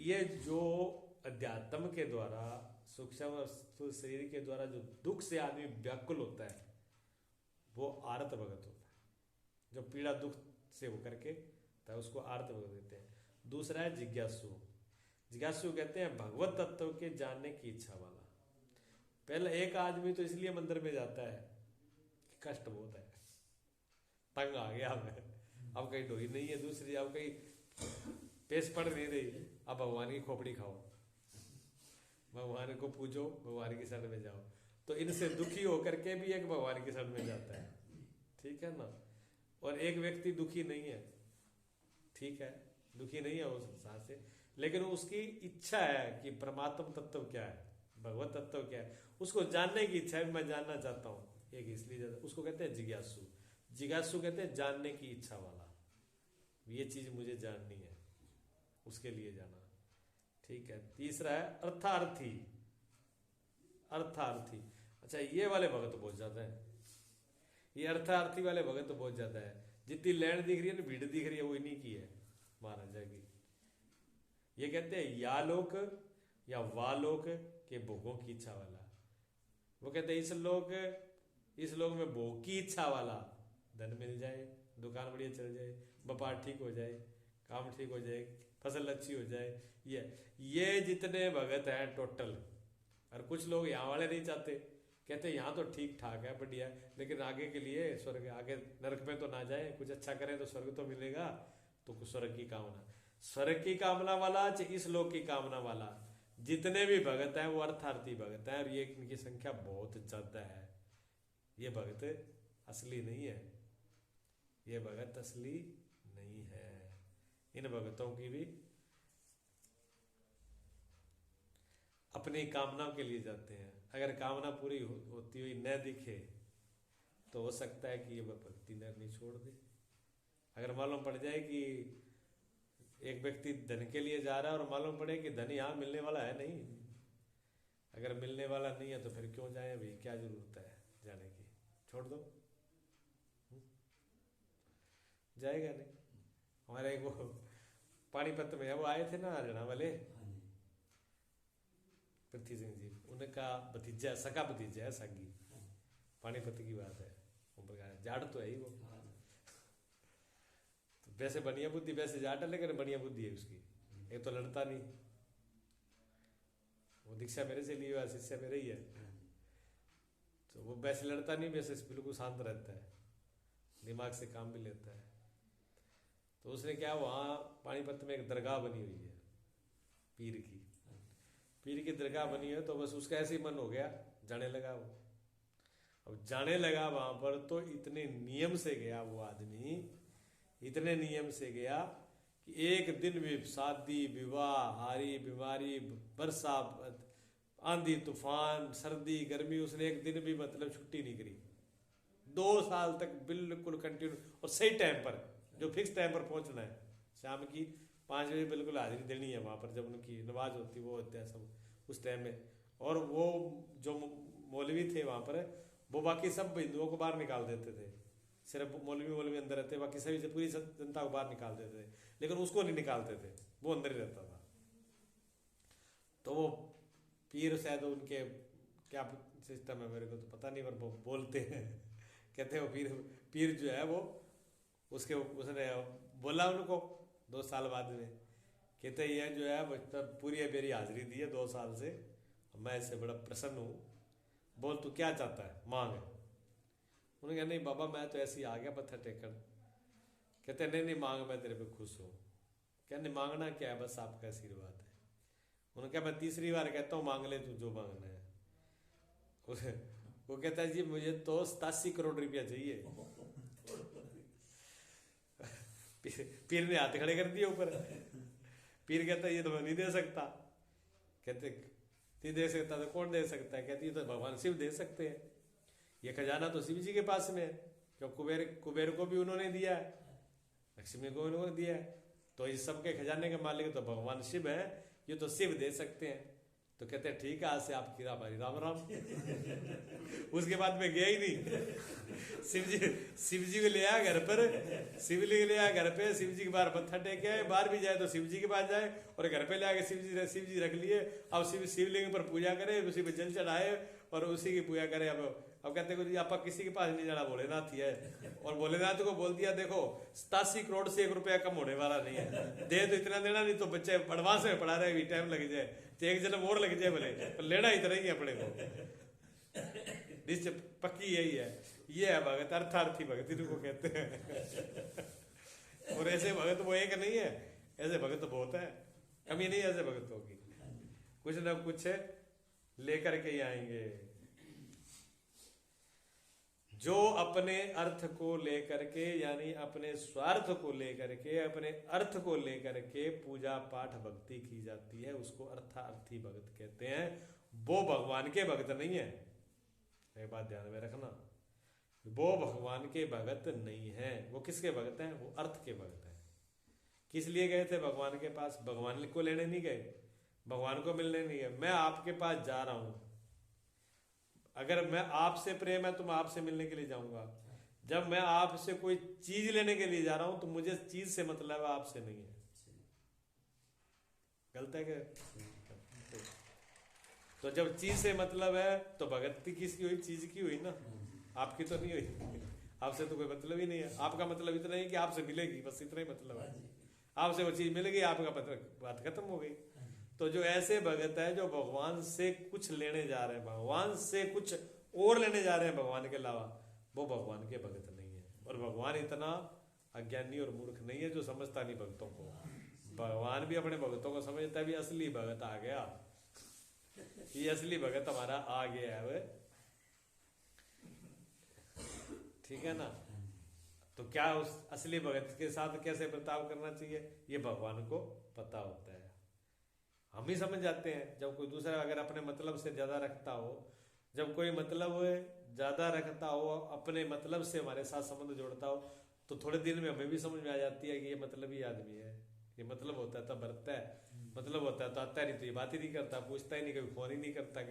ये जो अध्यात्म के द्वारा सूक्ष्म और स्थूल शरीर के द्वारा जो दुख से आदमी व्याकुल होता है वो आर्त भगत होता है। जो पीड़ा दुख से होकर के तो उसको आर्त भगत देते हैं। दूसरा है जिज्ञासु। जिज्ञासु कहते हैं भगवत तत्व के जानने की इच्छा वाला। पहले एक आदमी तो इसलिए मंदिर में जाता है कि कष्ट बहुत है, तंग आ गया मैं, अब कहीं ढोई नहीं है, दूसरी अब कहीं पेश पड़ नहीं रही, अब भगवान की खोपड़ी खाओ, भगवान को पूजो, भगवान की शरण में जाओ। तो इनसे दुखी होकर के भी एक भगवान की शरण में जाता है, ठीक है ना। और एक व्यक्ति दुखी नहीं है, ठीक है, दुखी नहीं है उस संसार से, लेकिन उसकी इच्छा है कि परमात्म तत्व क्या है, भगवत तत्व क्या है, उसको जानने की इच्छा है, मैं जानना चाहता हूँ। एक इसलिए जाता, उसको कहते हैं जिज्ञासु। जिज्ञासु कहते हैं जानने की इच्छा वाला, ये चीज मुझे जाननी है, उसके लिए जाना, ठीक है। तीसरा है अर्थार्थी। अर्थार्थी, अच्छा ये वाले भगत बहुत ज्यादा है, ये अर्थार्थी वाले भगत बहुत ज्यादा है। जितनी लैंड दिख रही है ना, भीड़ दिख रही है, वो इन्हीं की है, महाराजा की। ये कहते हैं या लोक या वालोक के भोगों की इच्छा वाला। वो कहते हैं इस लोक में भोग की इच्छा वाला, धन मिल जाए, दुकान बढ़िया चल जाए, व्यापार ठीक हो जाए, काम ठीक हो जाए, फसल अच्छी हो जाए, ये जितने भगत हैं टोटल। और कुछ लोग यहाँ वाले नहीं चाहते, कहते हैं यहाँ तो ठीक ठाक है, बढ़िया, लेकिन आगे के लिए स्वर्ग, आगे नरक में तो ना जाए, कुछ अच्छा करें तो स्वर्ग तो मिलेगा, तो कुछ स्वर्ग की कामना, स्वर्ग की कामना वाला, इस लोक की कामना वाला, जितने भी भगत हैं वो अर्थार्थी भगत हैं। और ये इनकी संख्या बहुत ज्यादा है। ये भगत असली नहीं है, ये भगत असली नहीं है। इन भगतों की भी अपनी कामनाओं के लिए जाते हैं। अगर कामना पूरी होती हुई न दिखे तो हो सकता है कि ये भक्ति नहीं छोड़ दे। अगर मालूम पड़ जाए कि एक व्यक्ति धन के लिए जा रहा है और मालूम पड़े कि धन यहाँ मिलने वाला है नहीं, अगर मिलने वाला नहीं है तो फिर क्यों जाए भाई, क्या जरूरत है जाने की, छोड़ दो, जाएगा नहीं। हमारे वो पानीपत में है, वो आए थे ना हरियाणा वाले पृथ्वी सिंह जी, उनका भतीजा, सका भतीजा है, सागी, पानीपत की बात है, जाट तो है ही वो, तो वैसे बढ़िया बुद्धि, वैसे जाट है लेकिन बढ़िया बुद्धि है उसकी। एक तो लड़ता नहीं, वो दीक्षा मेरे से लिए हुआ, शिष्य मेरे ही है, तो वो वैसे लड़ता नहीं, वैसे बिल्कुल शांत रहता है, दिमाग से काम भी लेता है। तो उसने क्या, वहाँ पानीपत में एक दरगाह बनी हुई है पीर की दरगाह बनी है, तो बस उसका ऐसे ही मन हो गया, जाने लगा वो। अब जाने लगा वहां पर, तो इतने नियम से गया वो आदमी, इतने नियम से गया कि एक दिन भी शादी विवाह, हारी बीमारी, बरसा, आंधी तूफान, सर्दी गर्मी, उसने एक दिन भी मतलब छुट्टी नहीं करी। 2 साल तक बिल्कुल कंटिन्यू, और सही टाइम पर, जो फिक्स टाइम पर पहुंचना है, शाम की 5 बजे बिल्कुल हाजिरी देनी है वहां पर, जब उनकी नमाज होती वो होता है सब उस टाइम में। और वो जो मौलवी थे वहां पर, वो बाकी सब हिंदुओं को बाहर निकाल देते थे, सिर्फ मौलवी अंदर रहते, बाकी सभी से पूरी जनता को बाहर निकाल देते थे, लेकिन उसको नहीं निकालते थे, वो अंदर ही रहता था। तो वो पीर शायद उनके क्या सिस्टम है मेरे को तो पता नहीं, पर वो बोलते हैं, कहते हैं वो पीर जो है वो उसने बोला उनको 2 साल बाद में, कहते ये जो है मतलब पूरी मेरी हाजिरी दी है 2 साल से, मैं इससे बड़ा प्रसन्न हूँ, बोल तू क्या चाहता है, मांग। उन्होंने कहा नहीं बाबा मैं तो ऐसे ही आ गया पत्थर टेकन। कहते नहीं मांग, मैं तेरे पे खुश हूँ। कहने मांगना क्या है, बस आपका आशीर्वाद है। उन्होंने कहा मैं 3री बार कहता हूँ मांग ले तू जो मांगना है। वो कहता है जी मुझे तो 87 करोड़ रुपया चाहिए। पीर ने हाथ खड़े कर दिए ऊपर। पीर कहता है ये तो मैं नहीं दे सकता। कहते नहीं दे सकता तो कौन दे सकता है? कहती तो भगवान शिव दे सकते हैं, ये खजाना तो शिव जी के पास में है, क्यों कुबेर को भी उन्होंने दिया है, लक्ष्मी को उन्होंने दिया है, तो इस सब के खजाने के मालिक तो भगवान शिव है, ये तो शिव दे सकते हैं। तो कहते हैं ठीक है, आज से आप खीरा हमारी, राम राम। उसके बाद में गया ही नहीं। शिव जी को ले आया घर पर, शिवलिंग ले आया घर पे, शिव जी के बाहर मत्था टेक आए, बाहर भी जाए तो शिव जी के पास जाए, और घर पे ले आके शिव जी रख लिए। अब शिवलिंग पर पूजा करे, उसी पे जल चढ़ाए और उसी की पूजा करे। अब कहते हैं आप किसी के पास नहीं जाना, भोलेनाथ ही है। और भोलेनाथ को बोल दिया देखो 87 करोड़ से 1 रुपया कम होने वाला नहीं है, दे तो इतना देना, नहीं तो बच्चे एडवांस में पढ़ा रहे, टाइम लग जाए, तो 1 जन्म और लग जाए भले, पर लेना इतना ही है अपने को। निश्चय पक्की यही है, ये है भगत, अर्थार्थी भगत इनको कहते हैं। और ऐसे भगत वो एक नहीं है, ऐसे भगत बहुत है, कमी नहीं ऐसे भगतों की, कुछ ना कुछ लेकर के ही आएंगे। जो अपने अर्थ को लेकर के, यानी अपने स्वार्थ को लेकर के, अपने अर्थ को लेकर के पूजा पाठ भक्ति की जाती है, उसको अर्थार्थी भगत कहते हैं। वो भगवान के भगत नहीं है, एक बात ध्यान में रखना, वो भगवान के भगत नहीं है। वो किसके भगत हैं? वो अर्थ के भगत हैं। किस लिए गए थे भगवान के पास? भगवान को लेने नहीं गए, भगवान को मिलने नहीं गए। मैं आपके पास जा रहा हूं, अगर मैं आपसे प्रेम है तो मैं आपसे मिलने के लिए जाऊंगा। जब मैं आपसे कोई चीज लेने के लिए जा रहा हूं तो मुझे चीज से मतलब है, आपसे नहीं है। गलत है क्या? तो जब चीज से मतलब है तो भगती किसकी हुई? चीज की हुई ना, आपकी तो नहीं हुई। आपसे तो कोई मतलब ही नहीं है। आपका मतलब इतना ही कि आपसे मिलेगी, बस इतना ही मतलब है। आपसे वो चीज मिलेगी, आपका मतलब, बात खत्म हो गई। तो जो ऐसे भगत है जो भगवान से कुछ लेने जा रहे हैं, भगवान से कुछ और लेने जा रहे हैं भगवान के अलावा, वो भगवान के भगत नहीं है। और भगवान इतना अज्ञानी और मूर्ख नहीं है जो समझता नहीं भक्तों को। भगवान भी अपने भक्तों को समझता है, भी असली भगत आ गया, ये असली भगत हमारा आ गया है। ठीक है ना? तो क्या उस असली भगत के साथ कैसे बर्ताव करना चाहिए, ये भगवान को पता होता है। हम ही समझ जाते हैं। जब कोई दूसरा अगर अपने मतलब से ज्यादा रखता हो, जब कोई मतलब ज्यादा रखता हो, अपने मतलब से हमारे साथ संबंध जोड़ता हो, तो थोड़े दिन में हमें भी समझ में आ जाती है कि ये मतलब ही आदमी है। ये मतलब होता है तब बरतता है, मतलब होता है तो आता है, नहीं तो ये बात ही नहीं करता, पूछता ही नहीं, कभी फोन ही नहीं करता,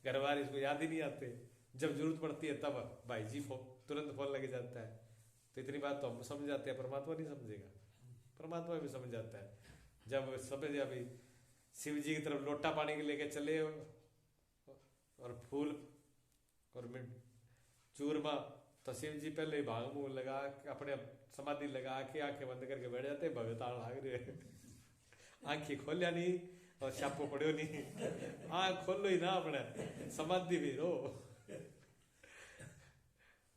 घर वाले इसको याद ही नहीं आते। जब जरूरत पड़ती है तब भाई जी तुरंत फोन लग जाता है। तो इतनी बात तो हम समझ जाते हैं, परमात्मा नहीं समझेगा? परमात्मा भी समझ जाता है। जब समझ अभी शिव जी की तरफ लोटा पानी के लेके चले और फूल और चूरमा, तो शिव जी पहले भांग मुंह लगा अपने समाधि लगा के आंखें बंद करके बैठ जाते। भगत भाग रहे, आंखें खोलिया नहीं और छापो पड़ो नहीं, आंख खोलो ही ना अपने, समाधि भी रो।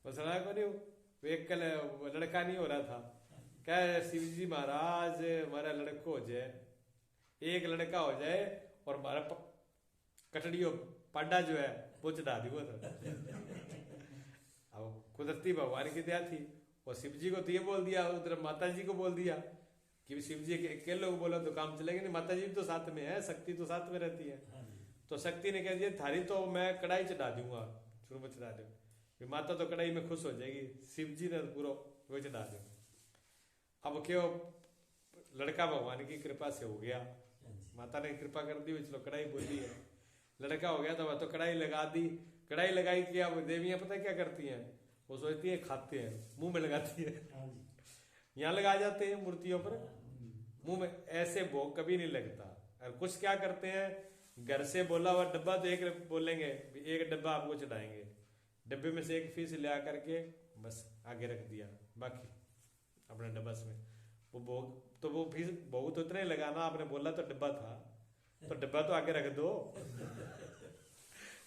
सड़ा को नहीं, एक कल लड़का नहीं हो रहा था, क्या शिव जी महाराज हमारा लड़को हो जाए, एक लड़का हो जाए और हमारा कटड़ियों पाडा जो है वो चढ़ा दी। वो अब कुदरती भगवान की दया थी, और शिव जी को तो ये बोल दिया, उधर माता जी को बोल दिया कि शिव जी के लोग बोला तो काम चलेगा नहीं, माता जी तो साथ में है, शक्ति तो साथ में रहती है। तो शक्ति ने कह दिया थारी तो मैं कढ़ाई चढ़ा दूंगा, चूरमा चढ़ा दूँ, माता तो कढ़ाई में खुश हो जाएगी, शिव जी ने पूरा वो चढ़ा दो। अब क्यों, लड़का भगवान की कृपा से हो गया, माता ने कृपा कर दी, चलो कढ़ाई बोली है, लड़का हो गया। तो कढ़ाई लगा दी, कढ़ाई लगाई कि अब देवियां पता क्या करती हैं, वो सोचती है खाते हैं, मुंह में लगाती है, यहाँ लगा जाते हैं मूर्तियों पर, मुंह में ऐसे भोग कभी नहीं लगता। और कुछ क्या करते हैं, घर से बोला हुआ डब्बा तो एक बोलेंगे, एक डब्बा आपको चढ़ाएंगे, डब्बे में से एक फीस ले करके बस आगे रख दिया, बाकी अपने डब्बा में वो भोग, तो वो फीस भोग तो इतना ही लगाना, आपने बोला तो डब्बा था, तो डब्बा तो आगे रख दो,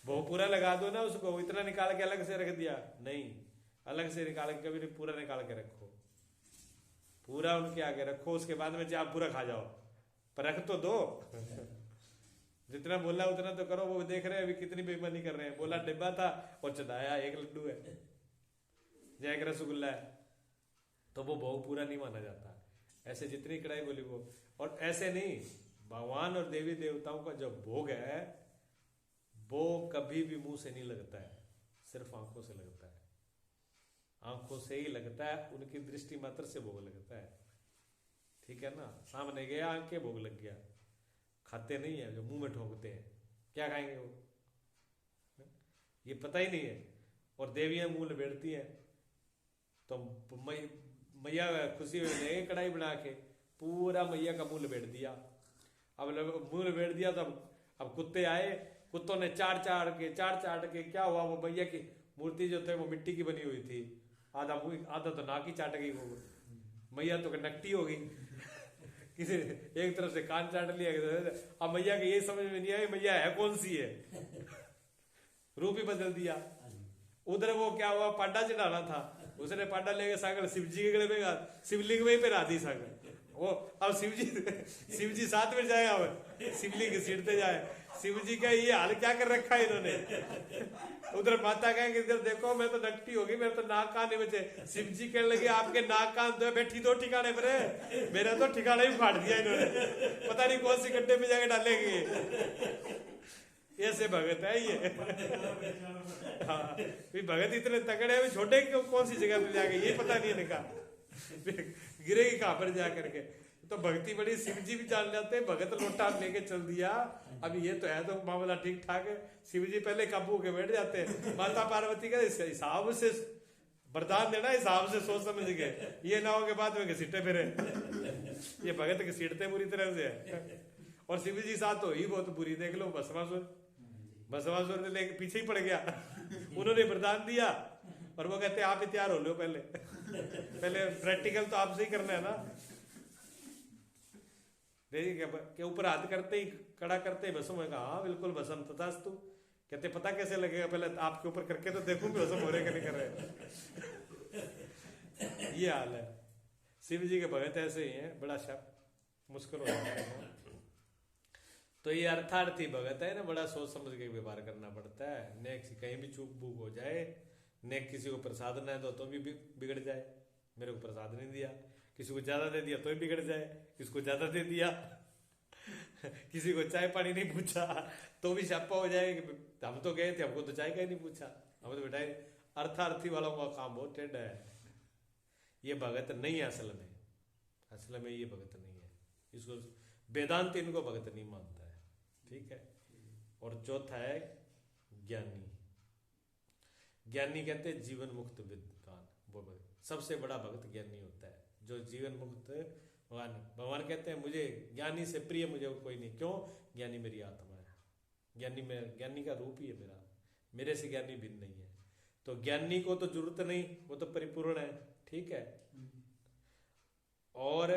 वो पूरा लगा दो ना उसको, इतना निकाल के अलग से रख दिया नहीं, अलग से निकाल के कभी नहीं, पूरा निकाल के रखो, पूरा उनके आगे रखो, उसके बाद में आप पूरा खा जाओ, पर रख तो दो। जितना बोला उतना तो करो, वो देख रहे हैं अभी कितनी बेईमानी कर रहे हैं, बोला डिब्बा था और चढ़ाया एक लड्डू है या एक रसगुल्ला है, तो वो भोग पूरा नहीं माना जाता। ऐसे जितनी कढ़ाई बोली वो, और ऐसे नहीं, भगवान और देवी देवताओं का जो भोग है वो कभी भी मुंह से नहीं लगता है, सिर्फ आंखों से लगता है, आंखों से ही लगता है, उनकी दृष्टि मात्र से भोग लगता है। ठीक है ना, सामने गया आंख के भोग लग गया, खाते नहीं है, जो मुंह में ठोकते हैं, क्या खाएंगे वो? ये पता ही नहीं है। और देवियां मुंह लपेटती हैं, तो मैया खुशी में लेंगे कढ़ाई बना के, पूरा मैया का मुंह लपेट दिया। अब मुंह लपेट दिया तो अब कुत्ते आए, कुत्तों ने चाट के क्या हुआ, वो मैया की मूर्ति जो थे वो मिट्टी की बनी हुई थी, आधा तो नाक ही चाट गई वो मैया, तो नकटी हो गई। किसी एक तरफ से कान चाट लिया। अब मैया के ये समझ में नहीं आई मैया है कौन सी है, रूप ही बदल दिया। उधर वो क्या हुआ, पांडा चढ़ाना था, उसने पांडा लेके सागर शिव जी के गले में, शिवलिंग में ही पे राधी सागर वो। अब शिव जी साथ में जाए, अब शिवलिंग सीटते जाए। शिव जी का ये हाल क्या कर रखा है इन्होंने। उधर माता कहेंगे इधर देखो मैं तो नकटी होगी, मेरे तो नाक कान नहीं बचे। शिव जी कहने लगे आपके नाक कान तो बैठी दो ठिकाने पर है, मेरा तो ठिकाना ही फाड़ दिया इन्होंने, पता नहीं कौन सी गड्ढे में जाके डालेंगे। ऐसे भगत है ये। हाँ भगत इतने तगड़े हैं, छोटे कौन सी जगह पे जाके ये पता नहीं इनका, गिरेगी कहां पर जा करके। तो भक्ति बड़ी, शिव जी भी जान जाते, भगत लोटा लेके चल दिया। अब ये तो है तो मामला ठीक ठाक है। शिव जी पहले काबू के बैठ जाते हैं, माता पार्वती का हिसाब से वरदान देना, हिसाब से सोच समझ के, ये ना हो के बाद में घसीटे फिरे। ये भगत घसीटते पूरी तरह से। और शिव जी साथ तो ही बहुत बुरी, देख लो भस्मासुर ने लेके पीछे ही पड़ गया। उन्होंने वरदान दिया और वो कहते आप ही तैयार हो लो, पहले प्रैक्टिकल तो आपसे ही करना है ना। के ऊपर हाथ करते ही, कड़ा करते ही भस्म होगा। हाँ बिल्कुल भस्म, तथास्तु। कहते पता कैसे लगेगा, पहले आपके ऊपर करके तो देखूं भस्म हो रहे कि नहीं कर रहे। ये हाल है शिव जी के भगत, ऐसे ही है, बड़ा मुश्किल हो जाता है। तो ये अर्थार्थी भगत है ना, बड़ा सोच समझ के व्यवहार करना पड़ता है। ने कहीं भी चूक बूक हो जाए, ने किसी को प्रसाद ना दो तो भी बिगड़ जाए। मेरे को प्रसाद नहीं दिया, किसी को ज्यादा दे दिया तो भी बिगड़ जाए, किसको ज्यादा दे दिया, किसी को चाय पानी नहीं पूछा तो भी शापा हो जाए कि हम तो गए थे, हमको तो चाय का ही नहीं पूछा, हम तो बेटा। अर्थार्थी वालों का काम बहुत टेढ़ा है। ये भगत नहीं है असल में ये भगत नहीं है। इसको वेदांत इनको भगत नहीं मानता है, ठीक है। और चौथा है ज्ञानी। ज्ञानी कहते हैं जीवन मुक्त विद्वान, वो सबसे बड़ा भक्त ज्ञानी होता है, जो जीवन मुक्त। भगवान कहते हैं मुझे ज्ञानी से प्रिय मुझे और कोई नहीं। क्यों? ज्ञानी मेरी आत्मा है, ज्ञानी का रूप ही है मेरा, मेरे से ज्ञानी भिन्न नहीं है। तो ज्ञानी को तो जरूरत नहीं, वो तो परिपूर्ण है, ठीक है। और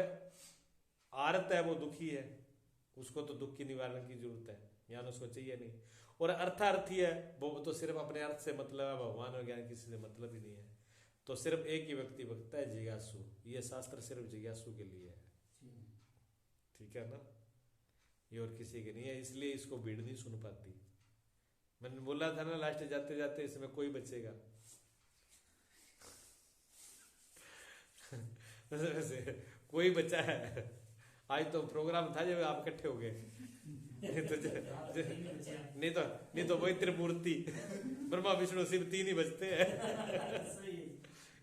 आर्त है, वो दुखी है, उसको तो दुख की निवारण की जरूरत है, ज्ञान उसको चाहिए नहीं। और अर्थार्थी है, वो तो सिर्फ अपने अर्थ से मतलब है, भगवान और ज्ञान किसी से मतलब ही नहीं है। तो सिर्फ एक ही व्यक्ति भक्त है, जिज्ञासु। ये शास्त्र सिर्फ जिज्ञासु के लिए है, ठीक है ना, ये और किसी के नहीं है। इसलिए इसको भीड़ नहीं सुन पाती। मैंने बोला था ना लास्ट जाते जाते इसमें कोई बचेगा। कोई बचा है। आज तो प्रोग्राम था जब आप इकट्ठे हो गए, नहीं तो वही त्रिमूर्ति ब्रह्मा विष्णु शिव तीन ही बचते हैं।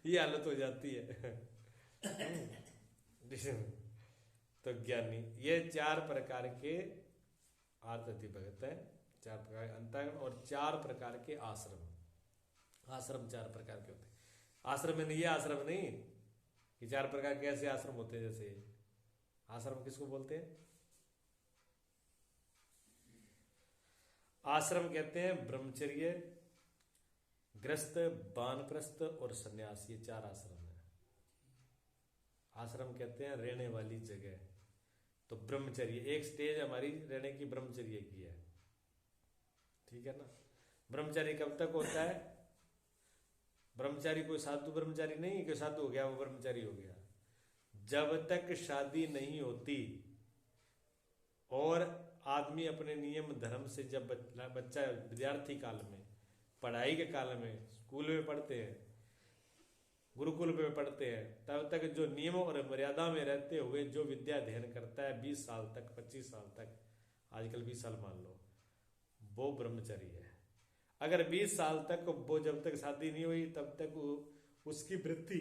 ये हालत हो जाती है। तो ज्ञानी, ये चार प्रकार के आर्ति भगत है, चार प्रकार के अंतःकरण और चार प्रकार के आश्रम। आश्रम चार प्रकार के होते हैं। आश्रम में ये आश्रम नहीं कि चार प्रकार के ऐसे आश्रम होते हैं। जैसे आश्रम किसको बोलते हैं? आश्रम कहते हैं ब्रह्मचर्य, गृहस्थ, वानप्रस्थ और सन्यास, ये चार आश्रम है। आश्रम कहते हैं रहने वाली जगह। तो ब्रह्मचर्य एक स्टेज हमारी रहने की ब्रह्मचर्य की है, ठीक है ना। ब्रह्मचारी कब तक होता है? ब्रह्मचारी कोई साधु ब्रह्मचारी नहीं, कोई साधु हो गया वो ब्रह्मचारी हो गया। जब तक शादी नहीं होती और आदमी अपने नियम धर्म से, जब बच्चा विद्यार्थी काल में, पढ़ाई के काल में, स्कूल में पढ़ते हैं, गुरुकुल में पढ़ते हैं, तब तक जो नियमों और मर्यादा में रहते हुए जो विद्या अध्ययन करता है 20 साल तक, 25 साल तक, आजकल 20 साल मान लो, वो ब्रह्मचारी है। अगर 20 साल तक वो, जब तक शादी नहीं हुई तब तक उसकी वृत्ति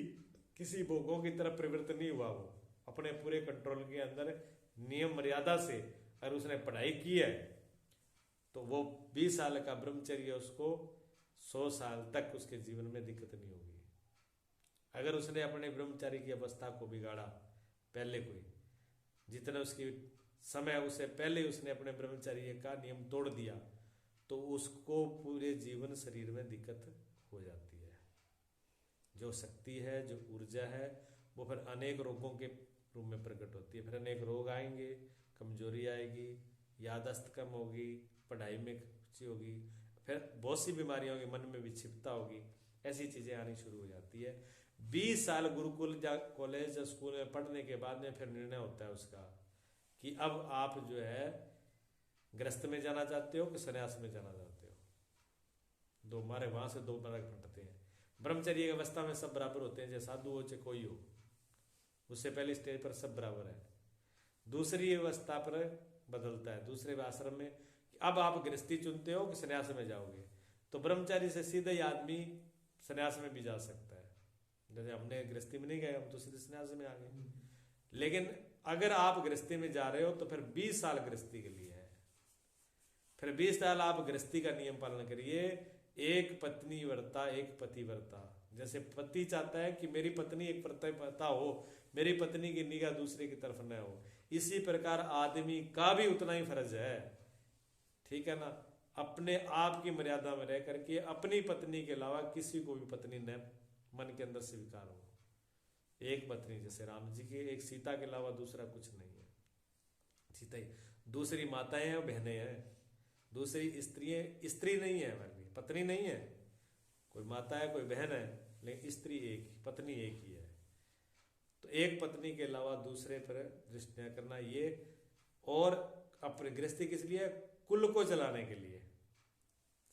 किसी भोगों की तरफ प्रवृत्त नहीं हुआ, वो अपने पूरे कंट्रोल के अंदर नियम मर्यादा से अगर उसने पढ़ाई की है तो वो 20 साल का ब्रह्मचर्य उसको 100 साल तक उसके जीवन में दिक्कत नहीं होगी। अगर उसने अपने ब्रह्मचारी की अवस्था को बिगाड़ा, पहले कोई जितना उसकी समय उसे पहले उसने अपने ब्रह्मचर्य का नियम तोड़ दिया, तो उसको पूरे जीवन शरीर में दिक्कत हो जाती है। जो शक्ति है, जो ऊर्जा है, वो फिर अनेक रोगों के रूप में प्रकट होती है। फिर अनेक रोग आएंगे, कमजोरी आएगी, याददाश्त कम होगी, पढ़ाई में रुचि होगी, फिर बहुत सी बीमारियां होगी, मन में विक्षिप्तता होगी, ऐसी चीजें आनी शुरू हो जाती है। 20 साल गुरुकुल या कॉलेज या स्कूल में पढ़ने के बाद में फिर निर्णय होता है उसका कि अब आप जो है गृहस्थ में जाना चाहते हो कि संन्यास में जाना चाहते हो। दो हमारे वहां से दो मार्ग फटते हैं। ब्रह्मचर्य की अवस्था में सब बराबर होते हैं, चाहे साधु हो चाहे कोई हो, उससे पहले स्टेज पर सब बराबर है। दूसरी अवस्था पर बदलता है, दूसरे आश्रम में अब आप गृहस्थी चुनते हो कि संन्यास में जाओगे, तो ब्रह्मचारी से सीधे ही आदमी संन्यास में भी जा सकता है। जैसे हमने गृहस्थी में नहीं गए, हम तो सीधे संन्यास में आ गए। लेकिन अगर आप गृहस्थी में जा रहे हो तो फिर 20 साल गृहस्थी के लिए है। फिर 20 साल आप गृहस्थी का नियम पालन करिए। एक पत्नी वर्ता एक पति वर्ता। जैसे पति चाहता है कि मेरी पत्नी एक पता हो, मेरी पत्नी की निगाह दूसरे की तरफ न हो, इसी प्रकार आदमी का भी उतना ही फर्ज है, ठीक है ना, अपने आप की मर्यादा में रह करके अपनी पत्नी के अलावा किसी को भी पत्नी न मन के अंदर स्वीकार हो। एक पत्नी, जैसे राम जी की एक सीता के अलावा दूसरा कुछ नहीं है, सीता ही। दूसरी माताएं हैं, बहनें हैं, दूसरी स्त्री नहीं है, हमारी पत्नी नहीं है। कोई माता है, कोई बहन है, लेकिन स्त्री एक, पत्नी एक ही है। तो एक पत्नी के अलावा दूसरे पर दृष्टि न करना, ये और अपने गृहस्थी किस लिए? कुल को चलाने के लिए,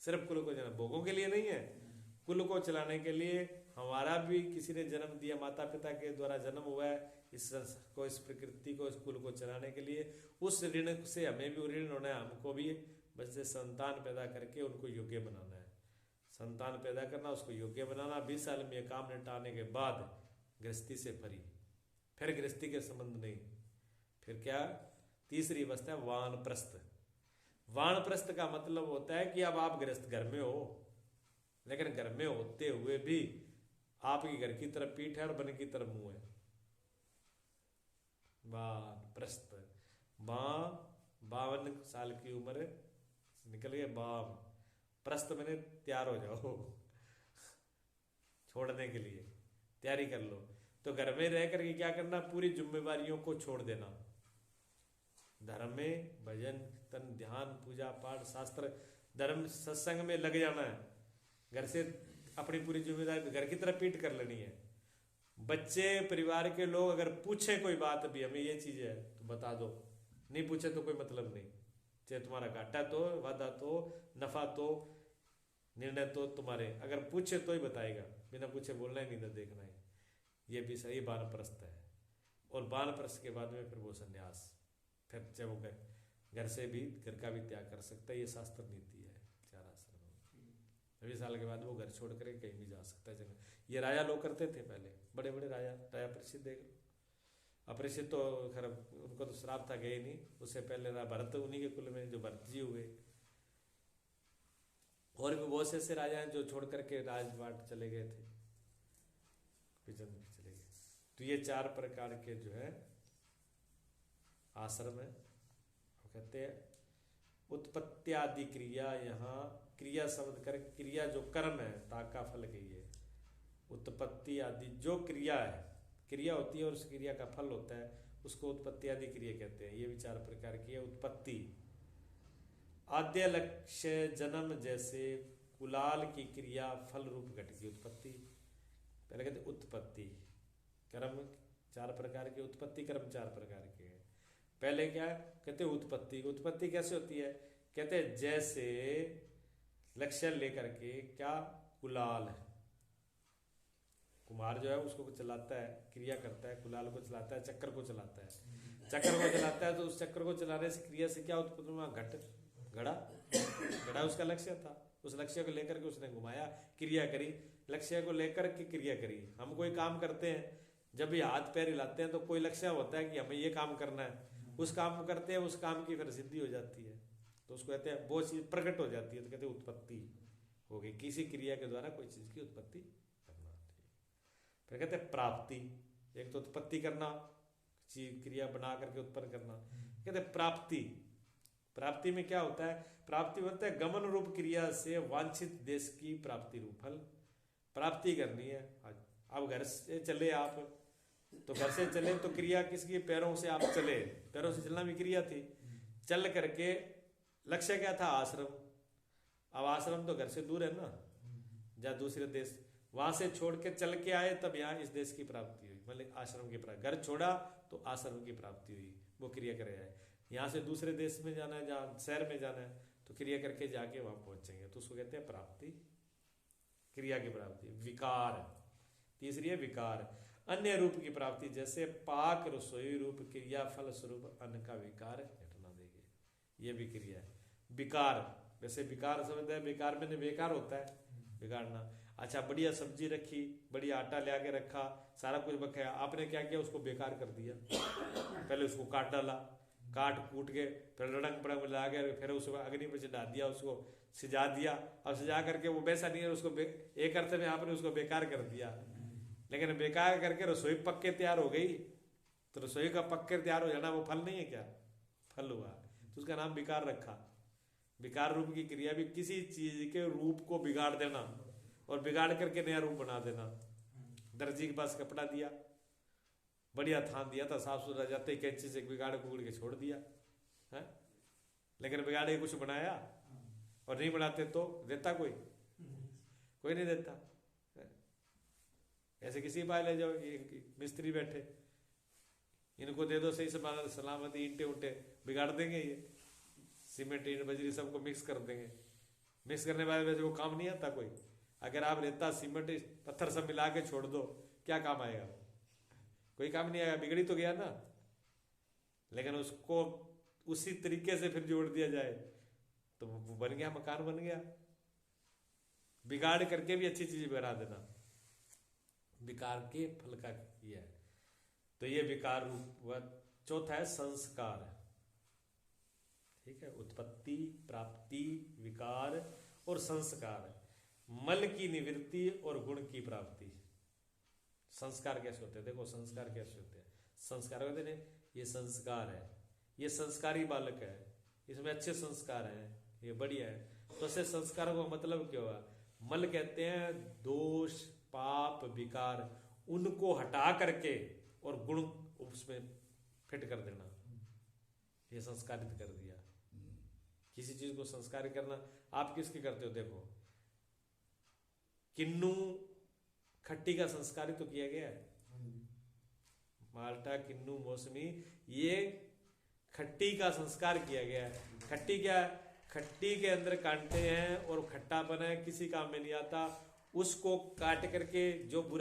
सिर्फ कुल को चलाना, भोगों के लिए नहीं है, कुल को चलाने के लिए। हमारा भी किसी ने जन्म दिया, माता पिता के द्वारा जन्म हुआ है, इस को, इस प्रकृति को, इस कुल को चलाने के लिए। उस ऋण से हमें भी ऋण होना है, हमको भी बच्चे संतान पैदा करके उनको योग्य बनाना है। संतान पैदा करना, उसको योग्य बनाना। 20 साल में काम निपटाने के बाद गृहस्थी से फ्री, फिर गृहस्थी के संबंध नहीं। फिर क्या? तीसरी अवस्था है वानप्रस्थ। वानप्रस्थ का मतलब होता है कि अब आप गृहस्थ घर में हो, लेकिन घर में होते हुए भी आपकी घर की तरफ पीठ है और वन की तरफ मुंह है। वानप्रस्थ, 52 साल की उम्र निकल गए, बाम प्रस्थ मैंने तैयार हो जाओ छोड़ने के लिए, तैयारी कर लो। तो घर में रह करके क्या करना? पूरी जिम्मेवारियों को छोड़ देना। धर्म में भजन कीर्तन ध्यान पूजा पाठ शास्त्र धर्म सत्संग में लग जाना है। घर से अपनी पूरी जिम्मेदारी घर की तरफ पीठ कर लेनी है। बच्चे परिवार के लोग अगर पूछे कोई बात भी हमें ये चीज है तो बता दो, नहीं पूछे तो कोई मतलब नहीं। चाहे तुम्हारा घाटा तो, वादा तो, नफा तो, निर्णय तो तुम्हारे, अगर पूछे तो ही बताएगा, बिना पूछे बोलना ही नहीं था, देखना है। ये भी सही वानप्रस्थ है। और वानप्रस्थ के बाद में फिर वो संन्यास, फिर जब वो घर से भी, घर का भी त्याग कर सकता है। ये शास्त्र नीति है 4 आश्रम। 20 साल के बाद वो घर छोड़ कर कहीं भी जा सकता है जगह। ये राजा लोग करते थे पहले, बड़े बड़े राजा परीक्षित देख लो। अपरिचित तो खैर उनको तो श्राप था, गए नहीं। उससे पहले भरत उन्हीं के कुल में, जो भरत जी हुए। और भी बहुत से ऐसे राजा हैं जो छोड़ करके राजपाट चले गए थे, चले गए। तो ये 4 प्रकार के जो है आश्रम है। कहते हैं उत्पत्ति आदि क्रिया। यहाँ क्रिया शब्द कर, क्रिया जो कर्म है, ताका फल गई है। उत्पत्ति आदि जो क्रिया है, क्रिया होती है और उस क्रिया का फल होता है, उसको उत्पत्ति आदि क्रिया कहते हैं। ये भी 4 प्रकार की है। उत्पत्ति आद्य लक्ष्य जन्म, जैसे कुलाल की क्रिया फल रूप घट की उत्पत्ति। पहले कहते उत्पत्ति। कर्म 4 प्रकार के, उत्पत्ति कर्म 4 प्रकार के हैं। पहले क्या कहते? उत्पत्ति। उत्पत्ति कैसे होती है? कहते हैं जैसे लक्ष्य लेकर के, क्या कुलाल है, कुमार जो है उसको चलाता है, क्रिया करता है, कुलाल को चलाता है, चक्कर को चलाता है। चक्कर को चलाता है तो उस चक्कर को चलाने से क्रिया से क्या उत्पन्न हुआ? घड़ा उसका लक्ष्य था। उस लक्ष्य को लेकर के उसने घुमाया, क्रिया करी, लक्ष्य को लेकर के क्रिया करी। हम कोई काम करते हैं, जब भी हाथ पैर हिलाते हैं तो कोई लक्ष्य होता है कि हमें ये काम करना है, उस काम को करते हैं, उस काम की फिर सिद्धि हो जाती है। तो उसको कहते हैं, वो चीज प्रकट हो जाती है तो कहते हैं उत्पत्ति हो गई, किसी क्रिया के द्वारा कोई चीज की उत्पत्ति करना। फिर कहते हैं प्राप्ति, एक तो उत्पत्ति करना, चीज क्रिया बना करके उत्पन्न करना। कहते हैं प्राप्ति, प्राप्ति में क्या होता है, प्राप्ति होता है गमन रूप क्रिया से वांछित देश की प्राप्ति रूप फल प्राप्ति करनी है। अब घर से चले आप, तो घर से चले तो क्रिया किसकी, पैरों से आप चले, पैरों से चलना भी क्रिया थी। चल करके लक्ष्य क्या था, आश्रम। अब आश्रम तो घर से दूर है ना, जहाँ दूसरे देश, वहां से छोड़ के चल के आए, तब यहाँ इस देश की प्राप्ति हुई, मतलब आश्रम की प्राप्ति। घर छोड़ा तो आश्रम की प्राप्ति हुई, वो क्रिया करे जाए। यहाँ से दूसरे देश में जाना है, जहाँ शहर में जाना है, तो क्रिया करके जाके वहां पहुंचेंगे, तो उसको कहते हैं प्राप्ति, क्रिया की प्राप्ति। विकार, तीसरी है विकार, अन्य रूप की प्राप्ति, जैसे पाक रसोई रूप क्रिया फल स्वरूप अन्न का विकार घटना देगी, ये भी क्रिया है। विकार, वैसे विकार समझते हैं, बेकार में बेकार होता है, बिगाड़ना। अच्छा, बढ़िया सब्जी रखी, बढ़िया आटा ले आके रखा, सारा कुछ बखाया, आपने क्या किया, उसको बेकार कर दिया। पहले उसको काट डाला, काट कूट के फिर रड़ंग पड़ंग लगा के फिर उसको अग्नि पर चढ़ा दिया, उसको सिजा दिया। अब सिजा करके वो वैसा नहीं है, उसको एक अर्थ में आपने उसको बेकार कर दिया। लेकिन बेकार करके रसोई पक के तैयार हो गई, तो रसोई का पक के तैयार हो जाना वो फल नहीं है क्या, फल हुआ, तो उसका नाम विकार रखा। विकार रूप की क्रिया भी किसी चीज के रूप को बिगाड़ देना और बिगाड़ करके नया रूप बना देना। दर्जी के पास कपड़ा दिया, बढ़िया थान दिया था, साफ सुथरा, जाते ही कैंची से बिगाड़ कुगड़ के छोड़ दिया है, लेकिन बिगाड़ के कुछ बनाया, और नहीं बनाते तो देता कोई, कोई नहीं देता। ऐसे किसी के पास ले जाओ, मिस्त्री बैठे, इनको दे दो सही से सलामती, ईंटे उंटे बिगाड़ देंगे, ये सीमेंट ईंट बजरी सबको मिक्स कर देंगे। मिक्स करने वाले वैसे वो काम नहीं आता कोई। अगर आप रेता सीमेंट पत्थर सब मिला के छोड़ दो, क्या काम आएगा, कोई काम नहीं आएगा, बिगड़ी तो गया ना। लेकिन उसको उसी तरीके से फिर जोड़ दिया जाए तो वो बन गया, मकान बन गया। बिगाड़ करके भी अच्छी चीज बना देना, विकार के फल का किया है, तो ये विकार रूप। चौथा है संस्कार, ठीक है, उत्पत्ति, प्राप्ति, विकार और संस्कार। मल की निवृत्ति और गुण की प्राप्ति। संस्कार कैसे होते हैं, देखो संस्कार कैसे होते हैं। संस्कार होते हैं, ये संस्कार है, ये संस्कारी बालक है, इसमें अच्छे संस्कार हैं, ये बढ़िया है, तो ऐसे संस्कारों का मतलब क्या हुआ। मल कहते हैं दोष, पाप, विकार, उनको हटा करके और गुण उसमें फिट कर देना, ये संस्कारित कर दिया। किसी चीज को संस्कारित करना, आप किसके करते हो, देखो किन्नू खट्टी का संस्कारित तो किया गया है, माल्टा, किन्नू, मौसमी, ये खट्टी का संस्कार किया गया है। खट्टी क्या है, खट्टी के अंदर कांटे हैं और खट्टापन है, किसी काम में नहीं आता, उसको काट करके जो बुरा